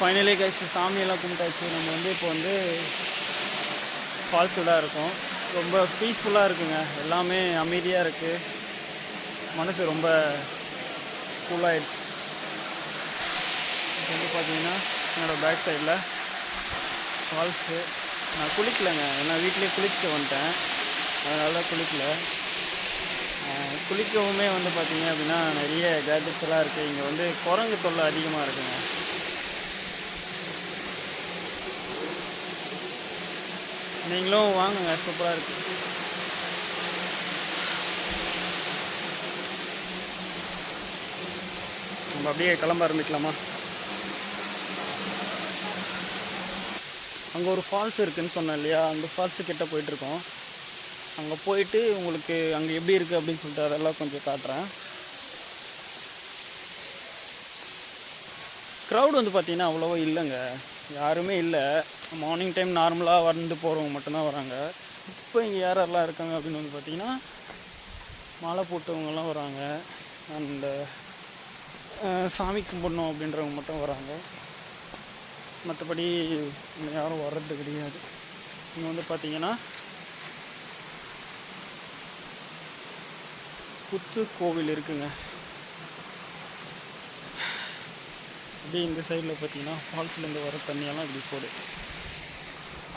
Finally guys சாமியெல்லாம் கும்பிட்டாச்சு. நம்ம வந்து இப்போ வந்து ஃபால்ஸில் இருக்கோம். ரொம்ப பீஸ்ஃபுல்லாக இருக்குங்க. எல்லாமே அமைதியாக இருக்குது. மனசு ரொம்ப கூலாகிடுச்சு. இப்போ வந்து பார்த்தீங்கன்னா என்னோடய பேக் சைடில் ஃபால்ஸு. நான் குளிக்கலைங்க, ஏன்னா வீட்டிலே குளிச்சுட்டு வந்துட்டேன், அதனால் குளிக்கலை. குளிக்கவுமே வந்து பார்த்திங்க அப்படின்னா நிறைய கேஜெட்ஸ் எல்லாம் இருக்குது. இங்கே வந்து குரங்கு தொல்லை அதிகமாக இருக்குங்க. நீங்களும் வாங்குங்க, சூப்பராக இருக்குது. நம்ம அப்படியே கிளம்ப ஆரம்பிக்கலாமா? அங்கே ஒரு ஃபால்ஸ் இருக்குதுன்னு சொன்னேன் இல்லையா, அந்த ஃபால்ஸு கிட்டே போயிட்டுருக்கோம். அங்கே போயிட்டு உங்களுக்கு அங்கே எப்படி இருக்குது அப்படின்னு சொல்லிட்டு அதெல்லாம் கொஞ்சம் காட்டுறேன். க்ரௌட் வந்து பார்த்திங்கன்னா அவ்வளோவா இல்லைங்க, யாருமே இல்லை. மார்னிங் டைம் நார்மலாக வந்து போகிறவங்க மட்டும்தான் வராங்க. இப்போ இங்கே யாரெல்லாம் இருக்காங்க அப்படின்னு வந்து பார்த்திங்கன்னா மாலை போட்டவங்கலாம் வராங்க, அந்த சாமி கும்பிடணும் அப்படின்றவங்க மட்டும் வராங்க. மற்றபடி இங்கே யாரும் வர்றது கிடையாது. இங்கே வந்து பார்த்திங்கன்னா புத்து கோவில் இருக்குங்க. அப்படியே இந்த சைடில் பார்த்தீங்கன்னா ஃபால்ஸ்லேருந்து வர தண்ணியெல்லாம் இப்படி போடு.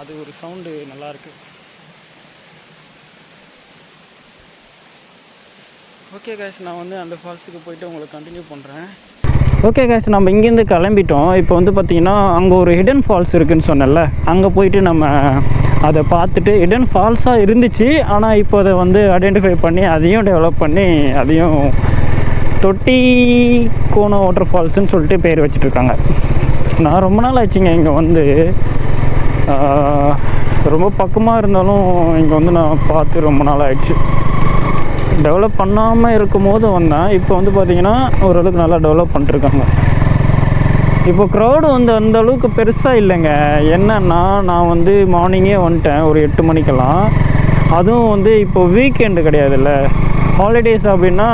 அது ஒரு சவுண்டு நல்லாயிருக்கு. ஓகே கைஸ், நான் வந்து அந்த ஃபால்ஸுக்கு போயிட்டு உங்களுக்கு கண்டினியூ பண்ணுறேன். ஓகே கைஸ், நம்ம இங்கேருந்து கிளம்பிட்டோம். இப்போ வந்து பார்த்திங்கன்னா அங்கே ஒரு ஹிடன் ஃபால்ஸ் இருக்குதுன்னு சொன்னேன்ல, அங்கே போயிட்டு நம்ம அதை பார்த்துட்டு, ஹிடன் ஃபால்ஸாக இருந்துச்சு, ஆனால் இப்போ அதை வந்து ஐடென்டிஃபை பண்ணி அதையும் டெவலப் பண்ணி அதையும் தொட்டி கோண வாட்டர் ஃபால்ஸுன்னு சொல்லிட்டு பேர் வச்சுட்ருக்காங்க. நான் ரொம்ப நாள் ஆச்சுங்க இங்கே வந்து, ரொம்ப பக்கமாக இருந்தாலும் இங்கே வந்து நான் பார்த்து ரொம்ப நாள் ஆயிடுச்சு. டெவலப் பண்ணாமல் இருக்கும் போது வந்தேன். இப்போ வந்து பார்த்திங்கன்னா ஓரளவுக்கு நல்லா டெவலப் பண்ணிட்டுருக்காங்க. இப்போ க்ரௌடு வந்து அந்த அளவுக்கு பெருசாக இல்லைங்க. என்னன்னா நான் வந்து மார்னிங்கே வந்துட்டேன் ஒரு 8 மணிக்கெல்லாம். அதுவும் வந்து இப்போ வீக்கெண்டு கிடையாதுல்ல, ஹாலிடேஸ் அப்படின்னா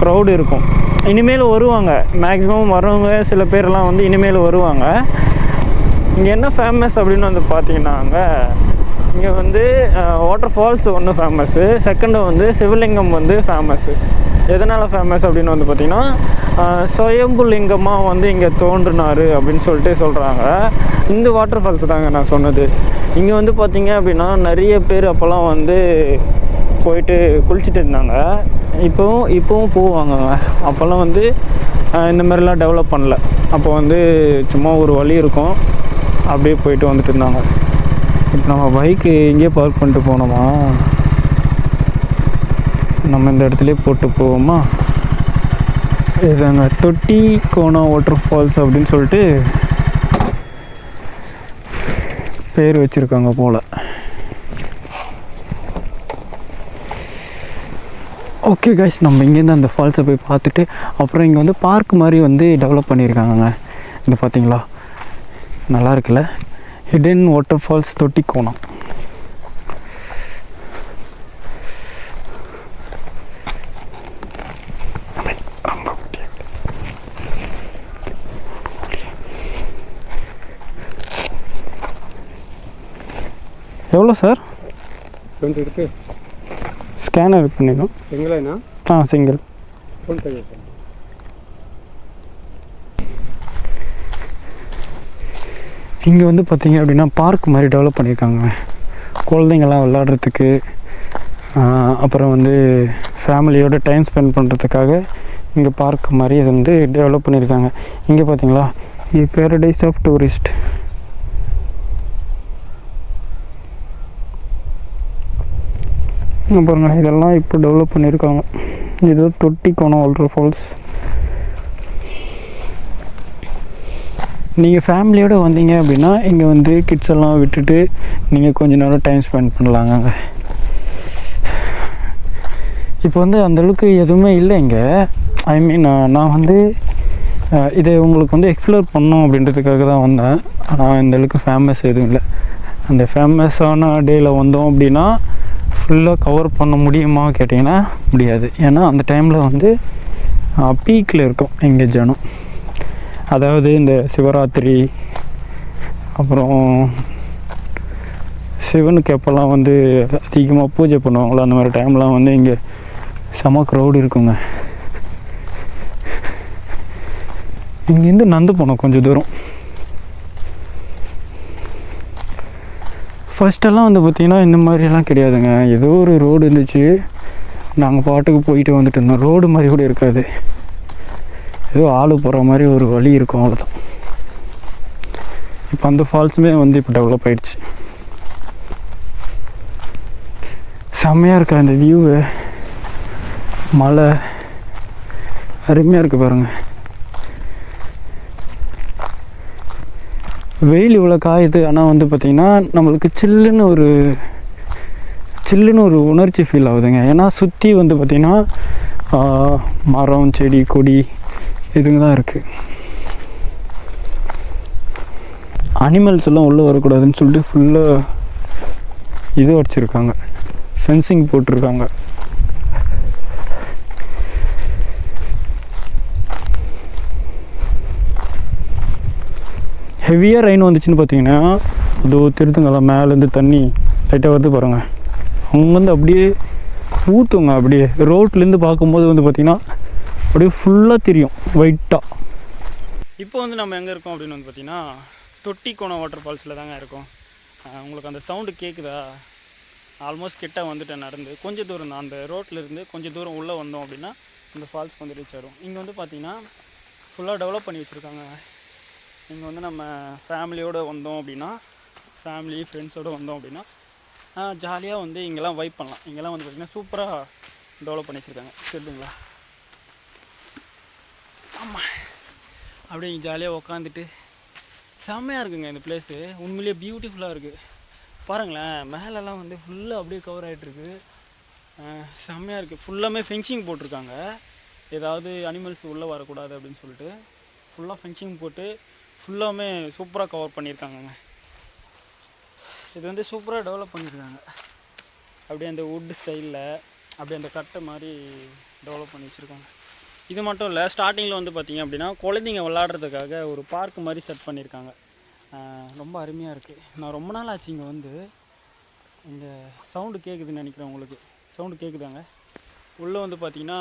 க்ரௌடு இருக்கும். இனிமேல் வருவாங்க, மேக்ஸிமம் வரவங்க சில பேர்லாம் வந்து இனிமேல் வருவாங்க. இங்கே என்ன ஃபேமஸ் அப்படின்னு வந்து பார்த்திங்கன்னாங்க, இங்கே வந்து வாட்டர் ஃபால்ஸ் ஒன்று ஃபேமஸ்ஸு, செகண்டு வந்து சிவலிங்கம் வந்து ஃபேமஸ்ஸு. எதனால் ஃபேமஸ் அப்படின்னு வந்து பார்த்திங்கன்னா சுயம்பு லிங்கமாக வந்து இங்கே தோன்றினார் அப்படின்னு சொல்லிட்டு சொல்கிறாங்க. இந்த வாட்டர் ஃபால்ஸ் தாங்க நான் சொன்னது. இங்கே வந்து பார்த்திங்க அப்படின்னா நிறைய பேர் அப்போல்லாம் வந்து போயிட்டு குளிச்சுட்டு இருந்தாங்க. இப்போவும் போவாங்கங்க. அப்போல்லாம் வந்து இந்த மாதிரிலாம் டெவலப் பண்ணல. அப்போ வந்து சும்மா ஒரு வழி இருக்கும், அப்படியே போயிட்டு வந்துட்டு இருந்தாங்க. இப்போ நம்ம பைக்கு இங்கேயே பார்க் பண்ணிட்டு போனோமா, நம்ம இந்த இடத்துலையே போட்டு போவோமா. இதுதாங்க தொட்டி கோணா வாட்டர் ஃபால்ஸ் அப்படின்னு சொல்லிட்டு பேர் வச்சுருக்காங்க போல். ஓகே கைஸ், நம்ம இங்கேருந்து அந்த ஃபால்ஸை போய் பார்த்துட்டு அப்புறம் இங்கே வந்து பார்க் மாதிரி வந்து டெவலப் பண்ணியிருக்காங்கங்க. இந்த பார்த்தீங்களா, நல்லா இருக்குல்ல, ஹிடன் வாட்டர் ஃபால்ஸ் தொட்டி கோணம். எவ்வளோ சார்? 20 இருக்கு. ஸ்கேனர் பண்ணிடும். சிங்கிளாண்ணா? சிங்கிள். இங்கே வந்து பார்த்திங்க அப்படின்னா பார்க் மாதிரி டெவலப் பண்ணியிருக்காங்க. குழந்தைங்கள்லாம் விளாட்றதுக்கு, அப்புறம் வந்து ஃபேமிலியோடு டைம் ஸ்பெண்ட் பண்ணுறதுக்காக இங்கே பார்க் மாதிரி இது வந்து டெவலப் பண்ணியிருக்காங்க. இங்கே பார்த்தீங்களா, இது பேரடைஸ் ஆஃப் டூரிஸ்ட். பாருங்க, இதெல்லாம் இப்போ டெவலப் பண்ணியிருக்காங்க. இது தொட்டி கோணம் வாட்டர் ஃபால்ஸ். நீங்கள் ஃபேமிலியோடு வந்தீங்க அப்படின்னா இங்கே வந்து கிட்ஸ் எல்லாம் விட்டுட்டு நீங்கள் கொஞ்சம் நேரம் டைம் ஸ்பெண்ட் பண்ணலாங்க. இப்போ வந்து அந்தளவுக்கு எதுவுமே இல்லை இங்கே. ஐ மீன் நான் வந்து இதை உங்களுக்கு வந்து எக்ஸ்ப்ளோர் பண்ணோம் அப்படின்றதுக்காக தான் வந்தேன். ஆனால் இந்தளவுக்கு ஃபேமஸ் எதுவும் இல்லை. அந்த ஃபேமஸான டேயில் வந்தோம் அப்படின்னா ஃபுல்லாக கவர் பண்ண முடியுமா கேட்டிங்கன்னா முடியாது. ஏன்னா அந்த டைமில் வந்து பீக்கில் இருக்கும் இங்கே ஜனம். அதாவது இந்த சிவராத்திரி அப்புறம் சிவனுக்கு எப்போல்லாம் வந்து அதிகமாக பூஜை பண்ணுவாங்களோ அந்த மாதிரி டைம்லாம் வந்து இங்கே செம க்ரௌடு இருக்குங்க. இங்கேருந்து நடந்து போனோம் கொஞ்சம் தூரம். ஃபஸ்ட்டெல்லாம் வந்து பார்த்திங்கன்னா இந்த மாதிரியெல்லாம் கிடையாதுங்க. ஏதோ ஒரு ரோடு இருந்துச்சு, நாங்கள் பாட்டுக்கு போயிட்டு வந்துட்டு இருந்தோம். ரோடு மாதிரி கூட இருக்காது, ஏதோ ஆளு போகிற மாதிரி ஒரு வழி இருக்கும், அவ்வளோதான். இப்போ அந்த ஃபால்ஸுமே வந்து இப்போ டெவலப் ஆகிடுச்சு. செம்மையாக இருக்கா அந்த வியூவு, மலை அருமையாக இருக்குது பாருங்கள். வெயில் இவ்வளோ காயுது, ஆனால் வந்து பார்த்திங்கன்னா நம்மளுக்கு சில்லுன்னு ஒரு உணர்ச்சி ஃபீல் ஆகுதுங்க. ஏன்னா சுற்றி வந்து பார்த்திங்கன்னா மரம் செடி கொடி இதுங்க தான் இருக்குது. அனிமல்ஸ் எல்லாம் உள்ளே வரக்கூடாதுன்னு சொல்லிட்டு ஃபுல்லாக இது வச்சுருக்காங்க, ஃபென்சிங் போட்டிருக்காங்க. ஹெவியாக ரெயின் வந்துச்சுன்னு பார்த்தீங்கன்னா அதோ திருத்துங்களா மேலேருந்து தண்ணி லைட்டாக வருது பாருங்கள். அங்கேருந்து அப்படியே ஊற்றுங்க. அப்படியே ரோட்லேருந்து பார்க்கும்போது வந்து பார்த்திங்கன்னா அப்படியே ஃபுல்லாக தெரியும் ஒயிட்டாக. இப்போ வந்து நம்ம எங்கே இருக்கோம் அப்படின்னு வந்து பார்த்திங்கன்னா தொட்டிக்கோணம் வாட்டர் ஃபால்ஸில் தாங்க இருக்கோம். உங்களுக்கு அந்த சவுண்டு கேட்குதா? ஆல்மோஸ்ட் கிட்ட வந்துட்டேன் நடந்து. கொஞ்சம் தூரம் தான், அந்த ரோட்லேருந்து கொஞ்சம் தூரம் உள்ளே வந்தோம் அப்படின்னா இந்த ஃபால்ஸ்க்கு வந்து ரீச் ஆகிடும். இங்கே வந்து பார்த்திங்கன்னா ஃபுல்லாக டெவலப் பண்ணி வச்சுருக்காங்க. இங்கே வந்து நம்ம ஃபேமிலியோடு வந்தோம் அப்படின்னா, ஃபேமிலி ஃப்ரெண்ட்ஸோடு வந்தோம் அப்படின்னா ஜாலியாக வந்து இங்கெல்லாம் வைப் பண்ணலாம். இங்கெல்லாம் வந்து பார்த்திங்கன்னா சூப்பராக டெவலப் பண்ணி வச்சுருக்காங்க. சரிங்களா? ஆமாம், அப்படியே இங்கே ஜாலியாக உக்காந்துட்டு செம்மையாக இருக்குங்க இந்த பிளேஸு. உண்மையிலேயே பியூட்டிஃபுல்லாக இருக்குது. பாருங்களேன், மேலெல்லாம் வந்து ஃபுல்லாக அப்படியே கவர் ஆகிட்டுருக்கு. செம்மையாக இருக்குது. ஃபுல்லாமே ஃபென்சிங் போட்டிருக்காங்க, ஏதாவது அனிமல்ஸ் உள்ளே வரக்கூடாது அப்படின்னு சொல்லிட்டு ஃபுல்லாக ஃபென்சிங் போட்டு ஃபுல்லாமே சூப்பராக கவர் பண்ணியிருக்காங்கங்க. இது வந்து சூப்பராக டெவலப் பண்ணியிருக்காங்க. அப்படியே அந்த வுட் ஸ்டைலில் அப்படியே அந்த கட்டை மாதிரி டெவலப் பண்ணி வச்சுருக்காங்க. இது மட்டும் இல்லை, ஸ்டார்டிங்கில் வந்து பார்த்திங்க அப்படின்னா குழந்தைங்க விளாட்றதுக்காக ஒரு பார்க் மாதிரி செட் பண்ணியிருக்காங்க. ரொம்ப அருமையாக இருக்குது. நான் ரொம்ப நாள் ஆச்சு இங்கே வந்து. இங்கே சவுண்டு கேட்குதுன்னு நினைக்கிறேன். உங்களுக்கு சவுண்டு கேட்குதாங்க? உள்ளே வந்து பார்த்திங்கன்னா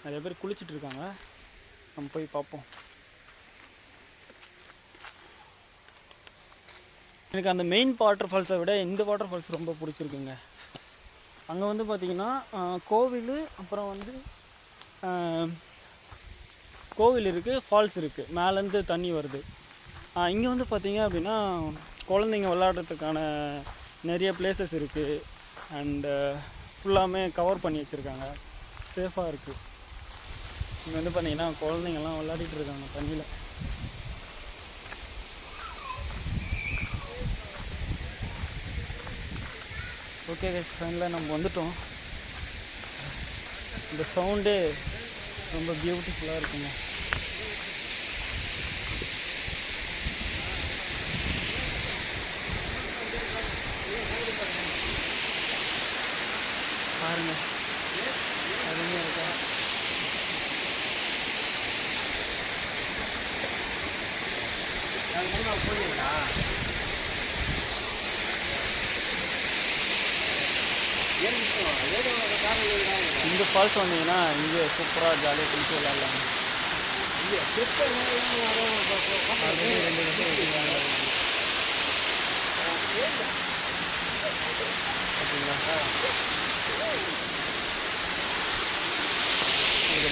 நிறைய பேர் குளிச்சுட்டு இருக்காங்க. நம்ம போய் பார்ப்போம். எனக்கு அந்த மெயின் வாட்டர் ஃபால்ஸை விட இந்த வாட்டர் ஃபால்ஸ் ரொம்ப பிடிச்சிருக்குங்க. அங்கே வந்து பார்த்திங்கன்னா கோவில், அப்புறம் வந்து கோவில் இருக்குது, ஃபால்ஸ் இருக்குது, மேலேருந்து தண்ணி வருது. இங்கே வந்து பார்த்திங்க அப்படின்னா குழந்தைங்க விளாட்றதுக்கான நிறைய பிளேசஸ் இருக்குது. அண்டு ஃபுல்லாமே கவர் பண்ணி வச்சுருக்காங்க, சேஃபாக இருக்குது. இங்கே வந்து பார்த்திங்கன்னா குழந்தைங்கள்லாம் விளையாடிட்டு இருக்காங்க தண்ணியில். ஓகே கைஸ், ஃபைனலாக நம்ம வந்துட்டோம். இந்த சவுண்டே ரொம்ப பியூட்டிஃபுல்லாக இருக்குங்க. பாருங்கள், அருமையாக இருக்கா? இந்த ஃபால்ஸ் வந்தீங்கன்னா இங்கே சூப்பராக ஜாலியாக குளிச்சு விளாட்லாங்க.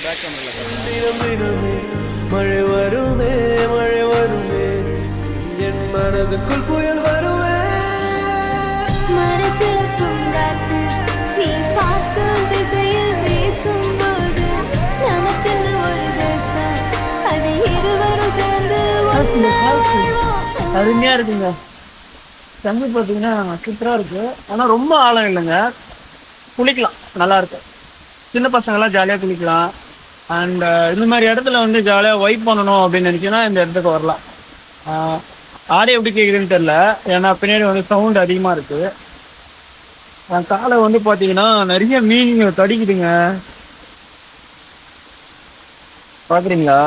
பேக் கேமரா மழை வருமே மழை வருமே, என் மனதுக்குள் புயல் வருமே. மனசில் பூங்காத்து நீ பார்க்கும் திசையில் வீசும்போது நமக்குன்னு ஒரு தேசம், அது இருவரும் சேர்ந்து அருமையாக இருக்குங்க. தண்ணி பார்த்தீங்கன்னா சூப்பராக இருக்குது. ஆனால் ரொம்ப ஆழம் இல்லைங்க, குளிக்கலாம், நல்லாயிருக்கு. சின்ன பசங்கள்லாம் ஜாலியாக குளிக்கலாம். அண்ட் இந்த மாதிரி இடத்துல வந்து ஜாலியாக வைப் பண்ணணும் அப்படின்னு நினச்சிங்கன்னா இந்த இடத்துக்கு வரலாம். ஆடியோ எப்படி கேட்குதுன்னு தெரில, ஏன்னா பின்னாடி வந்து சவுண்ட் அதிகமாக இருக்குது. காலை வந்து பார்த்தீங்கன்னா நிறைய மீனிங் தடிக்குதுங்க, பார்க்குறீங்களா?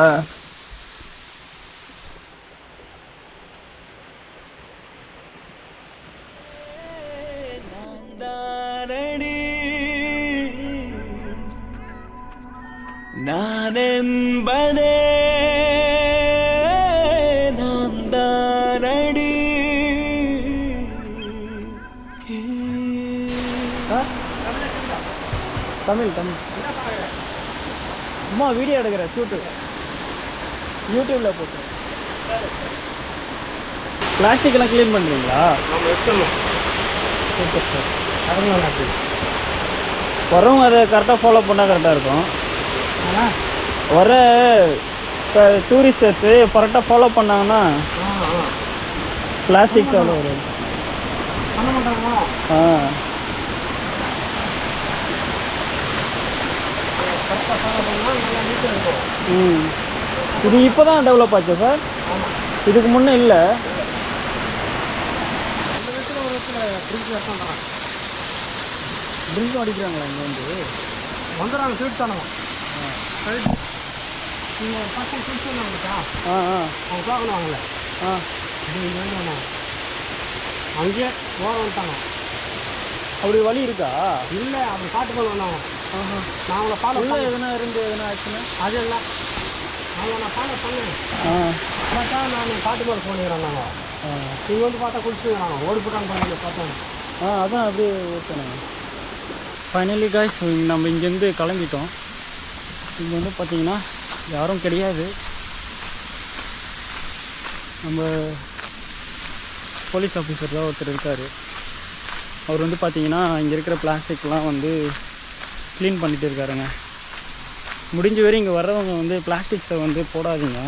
நான் என்பதே நாம் தானடி. தமிழ் அம்மா வீடியோ எடுக்கிறேன் ஷூட்டு யூடியூப்பில் போட்டு. பிளாஸ்டிக்கெல்லாம் க்ளீன் பண்ணுறீங்களா? Super sir. வரவங்க அதை கரெக்டாக ஃபாலோ பண்ணால் கரெக்டாக இருக்கும். வர இப்போ டூரிஸ்டர்ஸு கரெக்டாக ஃபாலோ பண்ணாங்கன்னா பிளாஸ்டிக் அவ்வளோ வரும். இது இப்போ தான் டெவலப் ஆச்சு சார், இதுக்கு முன்னே இல்லை. ட்ரிங்க்கும் அடிக்கிறாங்களா இங்கே வந்துடுறாங்க ஸ்வீட் தானே. நீங்கள் பசங்க ஸ்வீட் சொன்னாங்கக்கா. அவங்க பார்க்கணுவாங்களே. அங்கேயே போக வந்துட்டாங்க. அப்படி வழி இருக்கா? இல்லை, அப்படி பாட்டு போல வந்தாங்க. நான் அவங்கள ஃபாலோ பண்ண எதுனா ஆச்சுன்னா அது இல்லை, அவங்கள நான் ஃபாலோ பண்ணேன். பார்த்தா நான் பாட்டு போல போனுங்கிறேன். நாங்கள் நீங்கள் வந்து பார்த்தா குடிச்சுக்கிறாங்க, ஓடி போட்டாங்க பாருங்க பார்த்தோம். அதான் அப்படியே ஓகேண்ணா. ஃபைனலி காய்ஸ் நம்ம இங்கேருந்து கிளம்பிட்டோம். இங்கே வந்து பார்த்திங்கன்னா யாரும் கிடையாது. நம்ம போலீஸ் ஆஃபீஸர் தான் ஒருத்தர் இருக்கார். அவர் வந்து பார்த்திங்கன்னா இங்கே இருக்கிற பிளாஸ்டிக்லாம் வந்து க்ளீன் பண்ணிகிட்டு இருக்காருங்க. முடிஞ்ச வரை இங்கே வர்றவங்க வந்து பிளாஸ்டிக்ஸை வந்து போடாதீங்க,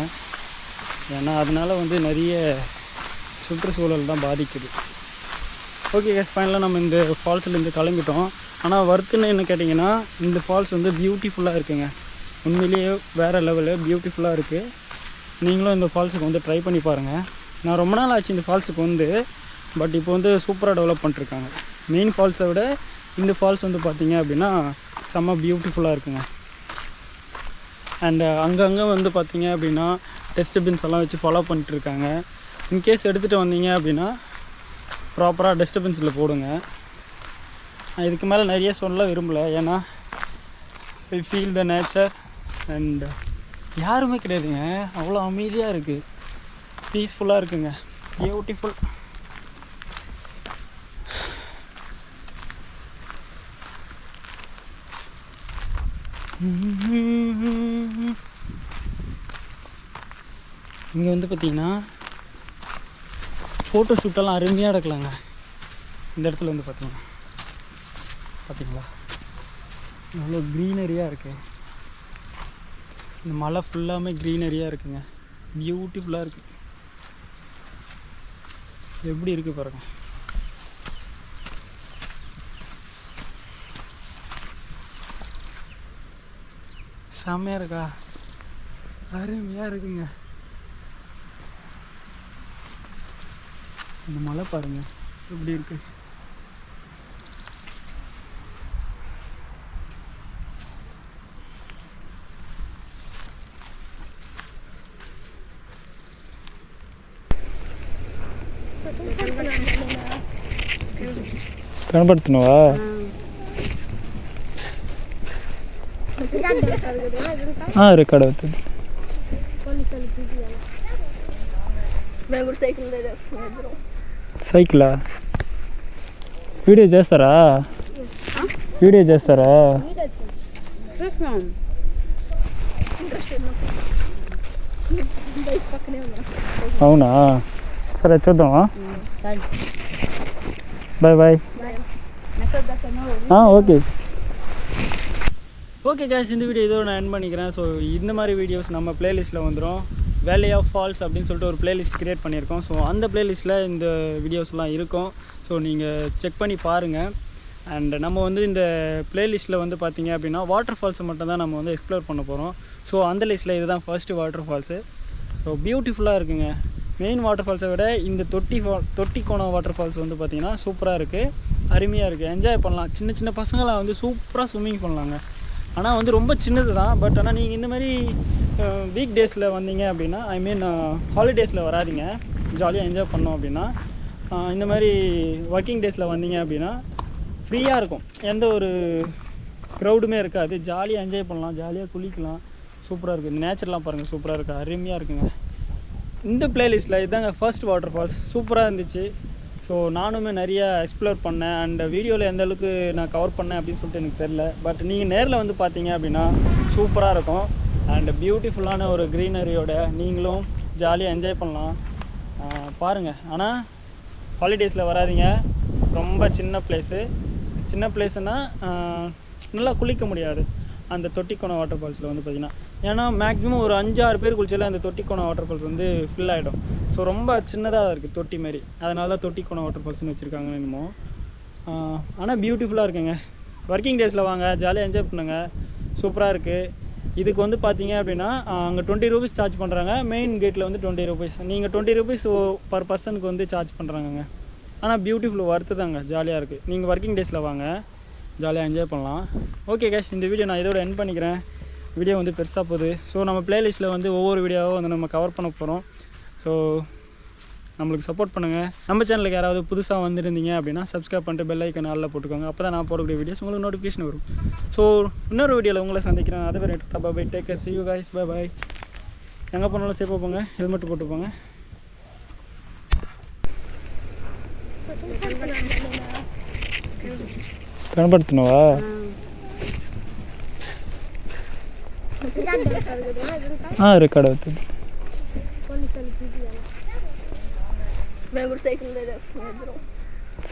ஏன்னா அதனால் வந்து நிறைய சுற்றுச்சூழல் தான் பாதிக்குது. ஓகே கேஸ், ஃபைனலாக நம்ம இந்த ஃபால்ஸ்லேருந்து கிளம்பிட்டோம். ஆனால் வர்த்துன்னு என்ன கேட்டிங்கன்னா, இந்த ஃபால்ஸ் வந்து பியூட்டிஃபுல்லாக இருக்குங்க. உண்மையிலேயே வேறு லெவலில் பியூட்டிஃபுல்லாக இருக்குது. நீங்களும் இந்த ஃபால்ஸுக்கு வந்து ட்ரை பண்ணி பாருங்கள். நான் ரொம்ப நாள் ஆச்சு இந்த ஃபால்ஸுக்கு வந்து, பட் இப்போ வந்து சூப்பராக டெவலப் பண்ணிருக்காங்க. மெயின் ஃபால்ஸை விட இந்த ஃபால்ஸ் வந்து பார்த்திங்க அப்படின்னா செம்ம பியூட்டிஃபுல்லாக இருக்குங்க. அண்டு அங்கங்கே வந்து பார்த்திங்க அப்படின்னா டஸ்ட்பின்ஸ் எல்லாம் வச்சு ஃபாலோ பண்ணிட்டுருக்காங்க. இன்கேஸ் எடுத்துகிட்டு வந்தீங்க அப்படின்னா ப்ராப்பராக டஸ்ட்பின்ஸில் போடுங்க. இதுக்கு மேலே நிறைய சொல்ல விரும்பலை, ஏன்னா I feel the nature. And யாருமே கிடையாதுங்க, அவ்வளோ அமைதியாக இருக்குது, பீஸ்ஃபுல்லாக இருக்குங்க, பியூட்டிஃபுல். இங்கே வந்து பார்த்திங்கன்னா ஃபோட்டோ ஷூட்டெல்லாம் அருமையாக எடுக்கலாங்க. இந்த இடத்துல வந்து பார்த்தீங்களா எவ்வளோ க்ரீனரியாக இருக்குது. இந்த மலை ஃபுல்லாமே க்ரீனரியாக இருக்குங்க, பியூட்டிஃபுல்லாக இருக்குது. எப்படி இருக்குது பாருங்க. செம்மையாக இருக்கா? அருமையாக இருக்குங்க. இந்த மலை பாருங்க எப்படி இருக்கு. కనబడుతున్నావా? రికార్డ్ అవుతుంది. సైకిలా? వీడియో చేస్తారా? వీడియో చేస్తారా? అవునా, సరే చూద్దామా. Bye bye. Okay okay guys, இந்த வீடியோ இதோட நான் எண்ட் பண்ணிக்கிறேன். ஸோ இந்த மாதிரி வீடியோஸ் நம்ம ப்ளேலிஸ்ட்டில் வந்துடும். வேலி ஆஃப் ஃபால்ஸ் அப்படின்னு சொல்லிட்டு ஒரு ப்ளேலிஸ்ட் க்ரியேட் பண்ணியிருக்கோம். ஸோ அந்த ப்ளேலிஸ்ட்டில் இந்த வீடியோஸ்லாம் இருக்கும். ஸோ நீங்கள் செக் பண்ணி பாருங்கள். அண்ட் நம்ம வந்து இந்த ப்ளேலிஸ்ட்டில் வந்து பார்த்திங்க அப்படின்னா வாட்டர் ஃபால்ஸை மட்டும் தான் நம்ம வந்து எக்ஸ்ப்ளோர் பண்ண போகிறோம். ஸோ அந்த லிஸ்ட்டில் இதுதான் ஃபர்ஸ்ட்டு வாட்டர் ஃபால்ஸு. ஸோ பியூட்டிஃபுல்லாக இருக்குங்க. மெயின் வாட்டர் ஃபால்ஸை விட இந்த தொட்டிக்கோணம் வாட்டர் ஃபால்ஸ் வந்து பார்த்திங்கன்னா சூப்பராக இருக்குது, அருமையாக இருக்குது, என்ஜாய் பண்ணலாம். சின்ன சின்ன பசங்களாம் வந்து சூப்பராக ஸ்விம்மிங் பண்ணலாங்க. ஆனால் வந்து ரொம்ப சின்னது தான். பட் ஆனால் நீங்கள் இந்த மாதிரி வீக் டேஸில் வந்தீங்க அப்படின்னா, ஐ மீன் ஹாலிடேஸில் வராதிங்க, ஜாலியாக என்ஜாய் பண்ணோம் அப்படின்னா. இந்த மாதிரி ஒர்க்கிங் டேஸில் வந்தீங்க அப்படின்னா ஃப்ரீயாக இருக்கும், எந்த ஒரு க்ரௌடுமே இருக்காது. ஜாலியாக என்ஜாய் பண்ணலாம், ஜாலியாக குளிக்கலாம். சூப்பராக இருக்குது. இந்த நேச்சர்லாம் பாருங்கள், சூப்பராக இருக்குது, அருமையாக இருக்குங்க. இந்த பிளேலிஸ்ட்டில் இதாங்க ஃபர்ஸ்ட் வாட்டர் ஃபால்ஸ். சூப்பராக இருந்துச்சு. ஸோ நானுமே நிறைய எக்ஸ்ப்ளோர் பண்ணேன். அண்ட் வீடியோவில் எந்த அளவுக்கு நான் கவர் பண்ணேன் அப்படின்னு சொல்லிட்டு எனக்கு தெரில. பட் நீங்கள் நேரில் வந்து பார்த்தீங்க அப்படின்னா சூப்பராக இருக்கும். அண்ட் பியூட்டிஃபுல்லான ஒரு க்ரீனரியோட நீங்களும் ஜாலியாக என்ஜாய் பண்ணலாம். பாருங்கள். ஆனால் ஹாலிடேஸில் வராதிங்க, ரொம்ப சின்ன பிளேஸுனால் நல்லா குளிக்க முடியாது அந்த தொட்டிக்கோணம் வாட்டர் ஃபால்ஸில் வந்து பார்த்திங்கன்னா. ஏன்னா மேக்ஸிமம் ஒரு 5-6 பேர் குளிச்சாலே அந்த தொட்டிக்கோணம் வாட்டர் ஃபால்ஸ் வந்து ஃபில் ஆகிடும். ஸோ ரொம்ப சின்னதாக இருக்குது தொட்டி மாரி, அதனால தான் தொட்டிக்கோணம் வாட்டர் ஃபால்ஸ்னு வச்சுருக்காங்க என்னமோ. ஆனால் பியூட்டிஃபுல்லாக இருக்குங்க. ஒர்க்கிங் டேஸில் வாங்க, ஜாலியாக என்ஜாய் பண்ணுங்கள், சூப்பராக இருக்குது. இதுக்கு வந்து பார்த்தீங்க அப்படின்னா அங்கே 20 ரூபீஸ் சார்ஜ் பண்ணுறாங்க. மெயின் கேட்டில் வந்து 20 ரூபீஸ். நீங்கள் 20 ரூபீஸ் பர் பர்சனுக்கு வந்து சார்ஜ் பண்ணுறாங்கங்க. ஆனால் பியூட்டிஃபுல் ஒர்த்து தாங்க, ஜாலியாக இருக்குது. நீங்கள் ஒர்க்கிங் டேஸில் வாங்க, ஜாலியாக என்ஜாய் பண்ணலாம். ஓகே கேஷ், இந்த வீடியோ நான் இதோட எண்ட் பண்ணிக்கிறேன். வீடியோ வந்து பெருசாக போகுது. ஸோ நம்ம ப்ளேலிஸ்ட்டில் வந்து ஒவ்வொரு வீடியோவும் வந்து நம்ம கவர் பண்ண போகிறோம். ஸோ நம்மளுக்கு சப்போர்ட் பண்ணுங்கள். நம்ம சேனலுக்கு யாராவது புதுசாக வந்துருந்தீங்க அப்படின்னா சப்ஸ்கிரைப் பண்ணிட்டு பெல் ஐக்கன் ஆல்ல போட்டுக்கோங்க. அப்போ தான் நான் போடக்கூடிய வீடியோஸ் உங்களுக்கு நோட்டிஃபிகேஷன் வரும். ஸோ இன்னொரு வீடியோவில் உங்களை சந்திக்கிறேன். அது வரை bye, take care, see you guys, bye bye. எங்கே போனாலும் சேஃபாக போங்க, ஹெல்மெட் போட்டு போங்க. கனப்படுத்தணுவா? ரெக்கார்டு అవుతుంది.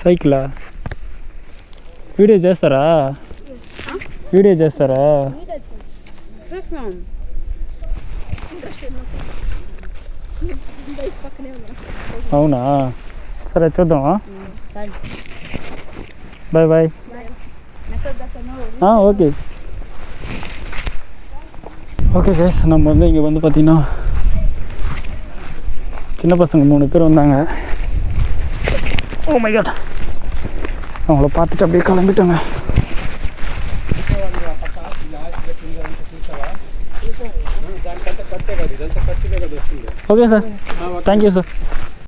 సైకిలా? వీడియో చేస్తారా? అవునా? సరే చూద్దామా. Bye bye. Okay okay case, நம்ம வந்து இங்கே வந்து பார்த்திங்கன்னா சின்ன பசங்க 3 பேர் வந்தாங்க. ஓ மை காட், அவங்கள பார்த்துட்டு அப்படியே கிளம்பிட்டோங்க. Okay sir, thank you sir.